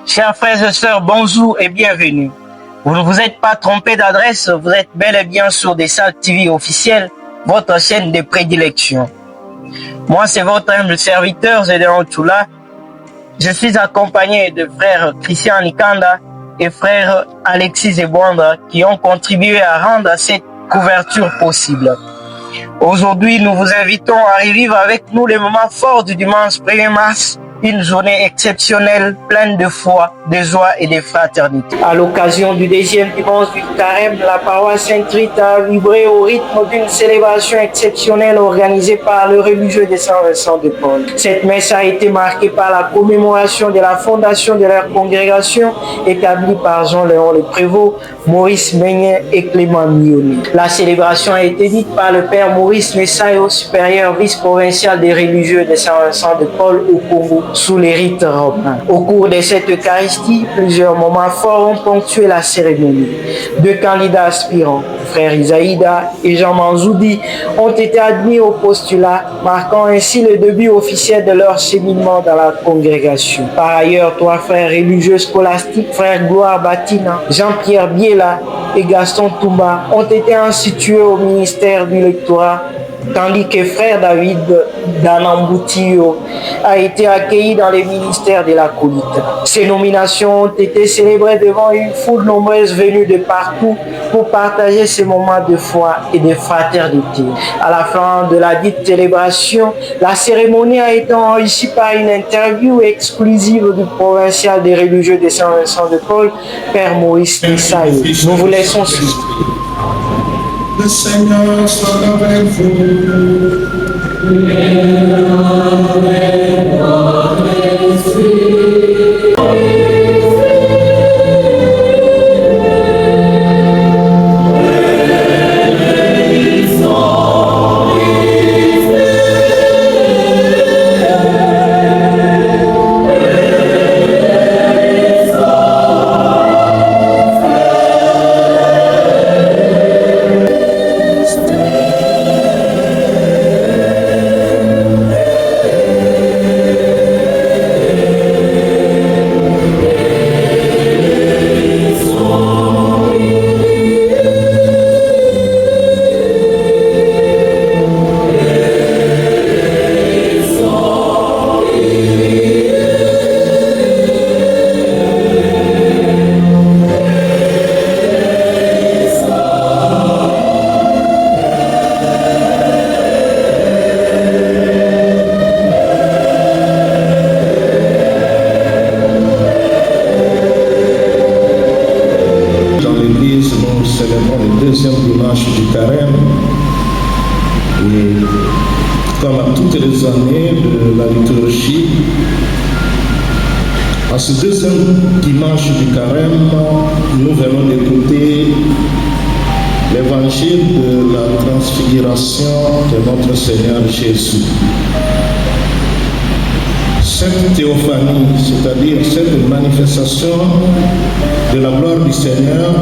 Chers frères et sœurs, bonjour et bienvenue. Vous ne vous êtes pas trompé d'adresse, vous êtes bel et bien sur des salles TV officielles, votre chaîne de prédilection. Moi, c'est votre humble serviteur, Gédéon Tchoula. Je suis accompagné de frères Christian Nikanda et frère Alexis Zebwandra qui ont contribué à rendre cette couverture possible. Aujourd'hui, nous vous invitons à revivre avec nous les moments forts du dimanche 1er mars, une journée exceptionnelle, pleine de foi, de joie et de fraternité. À l'occasion du deuxième dimanche du carême, la paroisse Sainte-Rite a vibré au rythme d'une célébration exceptionnelle organisée par le religieux de Saint-Vincent de Paul. Cette messe a été marquée par la commémoration de la fondation de leur congrégation établie par Jean-Léon Le Prévost, Maurice Meignet et Clément Mioni. La célébration a été dite par le père Maurice Messayo, supérieur vice-provincial des religieux de Saint-Vincent de Paul au Congo, sous les rites romains. Au cours de cette Eucharistie, plusieurs moments forts ont ponctué la cérémonie. Deux candidats aspirants, frère Isaïda et Jean Manzoudi, ont été admis au postulat, marquant ainsi le début officiel de leur cheminement dans la congrégation. Par ailleurs, trois frères religieux scolastiques, frère Gloire Batina, Jean-Pierre Biela et Gaston Toumba, ont été institués au ministère du lectorat, tandis que frère David Danamboutio a été accueilli dans le ministère de la Colite. Ces nominations ont été célébrées devant une foule nombreuse venue de partout pour partager ces moments de foi et de fraternité. À la fin de la dite célébration, la cérémonie a été enrichie par une interview exclusive du provincial des religieux de Saint-Vincent de Paul, Père Maurice Messayo. Nous vous laissons suivre. Le Seigneur soit avec vous. Du carême, et comme à toutes les années de la liturgie, à ce deuxième dimanche du carême, nous venons d'écouter l'évangile de la transfiguration de notre Seigneur Jésus. Cette théophanie, c'est-à-dire cette manifestation de la gloire du Seigneur,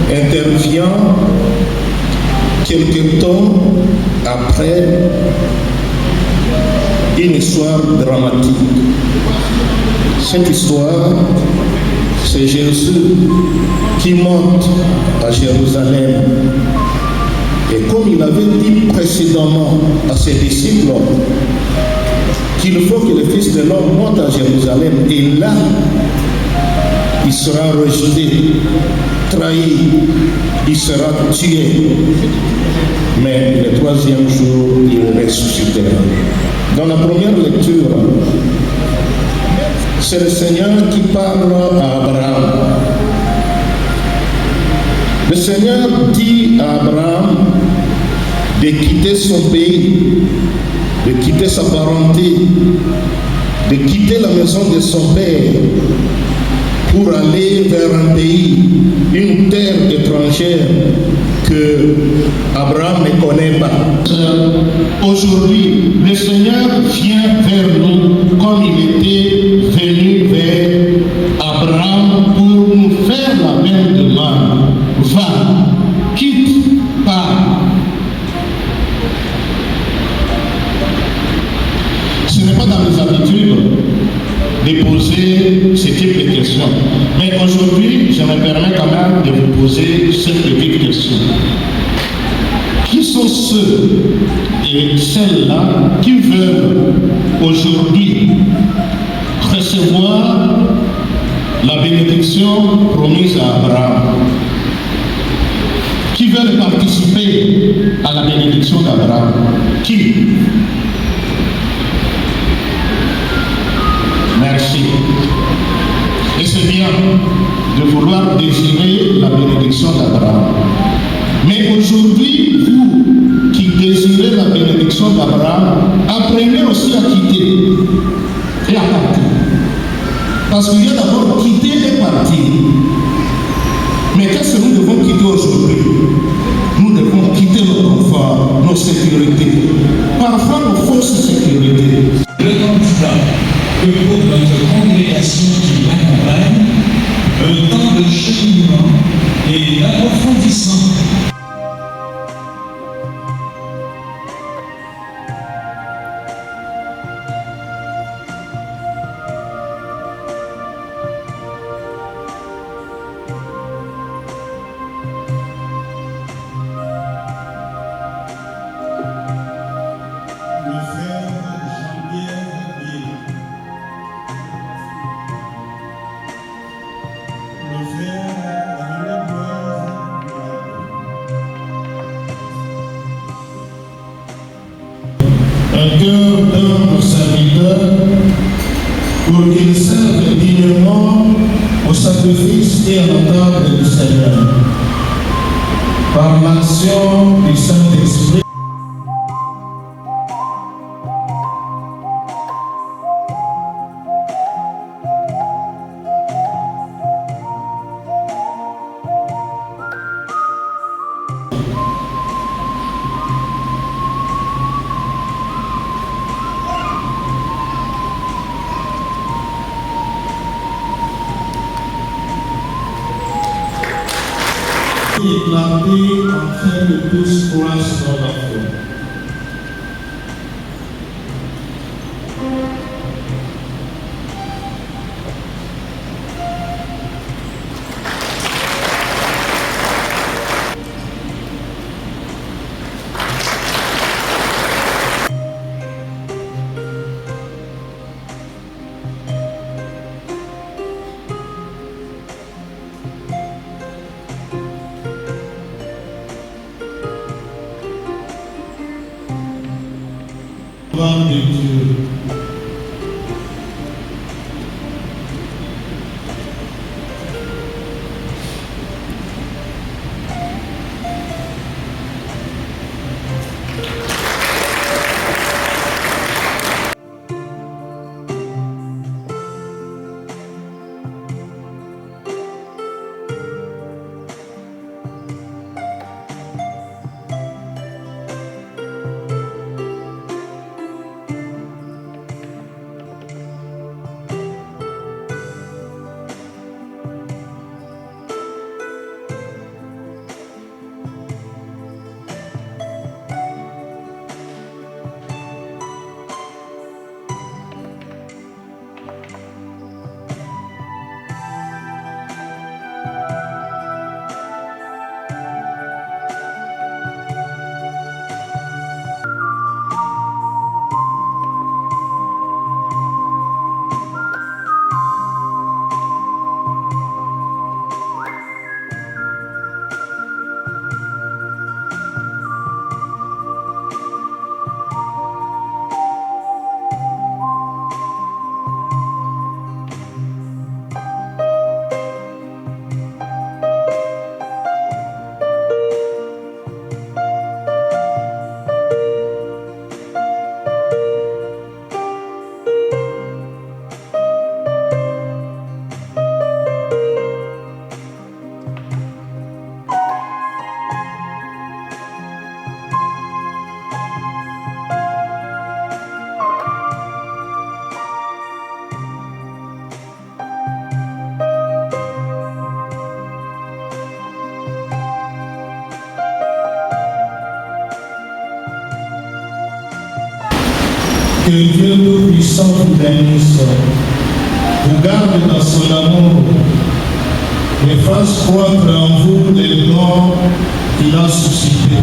intervient quelque temps après une histoire dramatique. Cette histoire, c'est Jésus qui monte à Jérusalem. Et comme il avait dit précédemment à ses disciples qu'il faut que le Fils de l'homme monte à Jérusalem, et là, il sera rejeté, trahi, il sera tué. Mais le troisième jour, il ressuscitera. Dans la première lecture, c'est le Seigneur qui parle à Abraham. Le Seigneur dit à Abraham de quitter son pays, de quitter sa parenté, de quitter la maison de son père pour aller vers un pays, une terre étrangère que Abraham ne connaît pas. Aujourd'hui, le Seigneur vient vers nous comme il était venu vers Abraham pour nous faire la même demande. Va, quitte, pars. Ce n'est pas dans les habitudes de poser ce type de questions. bénédiction. Mais aujourd'hui, je me permets quand même de vous poser cette petite question. Qui sont ceux et celles-là qui veulent aujourd'hui recevoir la bénédiction promise à Abraham? Qui veulent participer à la bénédiction d'Abraham? Qui? Merci. Et c'est bien de vouloir désirer la bénédiction d'Abraham. Mais aujourd'hui, vous qui désirez la bénédiction d'Abraham, apprenez aussi à quitter et à partir. Parce qu'il y a d'abord quitter et partir. Mais qu'est-ce que nous devons quitter aujourd'hui? Nous devons quitter notre confort, nos sécurités, parfois nos fausses sécurités. Le candidat que pour notre congrégation qui l'accompagne, un temps de cheminement et d'approfondissement. Un cœur d'homme serviteur pour qu'il serve dignement au sacrifice et à la table du Seigneur. Par l'action du Saint-Esprit, éclater afin que tous croissent dans la foi. Gloire de Dieu. Que Dieu Tout-Puissant vous bénisse, vous garde stable dans son amour et fasse croître en vous les dons qu'il a suscités.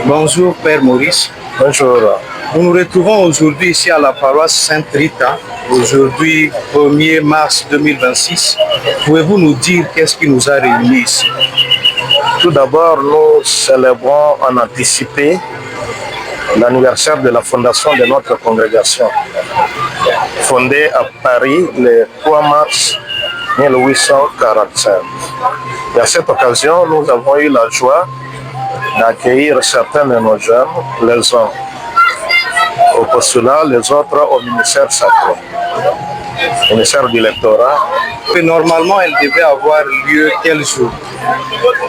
Bonjour Père Maurice. Bonjour. Nous nous retrouvons aujourd'hui ici à la paroisse Sainte-Rita, aujourd'hui 1er mars 2026. Pouvez-vous nous dire qu'est-ce qui nous a réunis ici? Tout d'abord, nous célébrons en anticipé l'anniversaire de la fondation de notre congrégation, fondée à Paris le 3 mars 1845. Et à cette occasion, nous avons eu la joie d'accueillir certains de nos jeunes, les uns au postulat, les autres au ministère sacré, au ministère du lectorat. Et normalement, elle devait avoir lieu quel jour?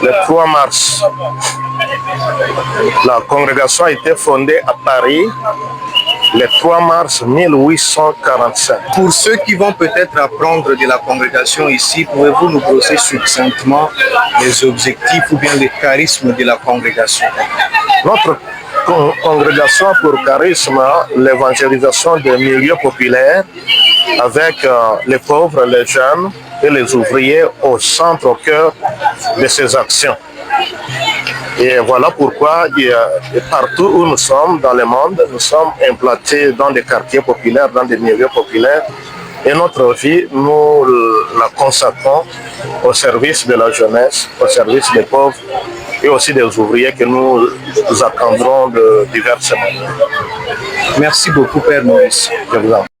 Le 3 mars. La congrégation a été fondée à Paris le 3 mars 1845. Pour ceux qui vont peut-être apprendre de la congrégation ici, pouvez-vous nous brosser succinctement les objectifs ou bien le charisme de la congrégation? Notre congrégation a pour charisme l'évangélisation des milieux populaires avec les pauvres, les jeunes et les ouvriers au centre, au cœur de ces actions. Et voilà pourquoi partout où nous sommes dans le monde, nous sommes implantés dans des quartiers populaires, dans des milieux populaires. Et notre vie, nous la consacrons au service de la jeunesse, au service des pauvres et aussi des ouvriers que nous attendrons de diverses manières. Merci beaucoup, Père Maurice. Je vous en prie.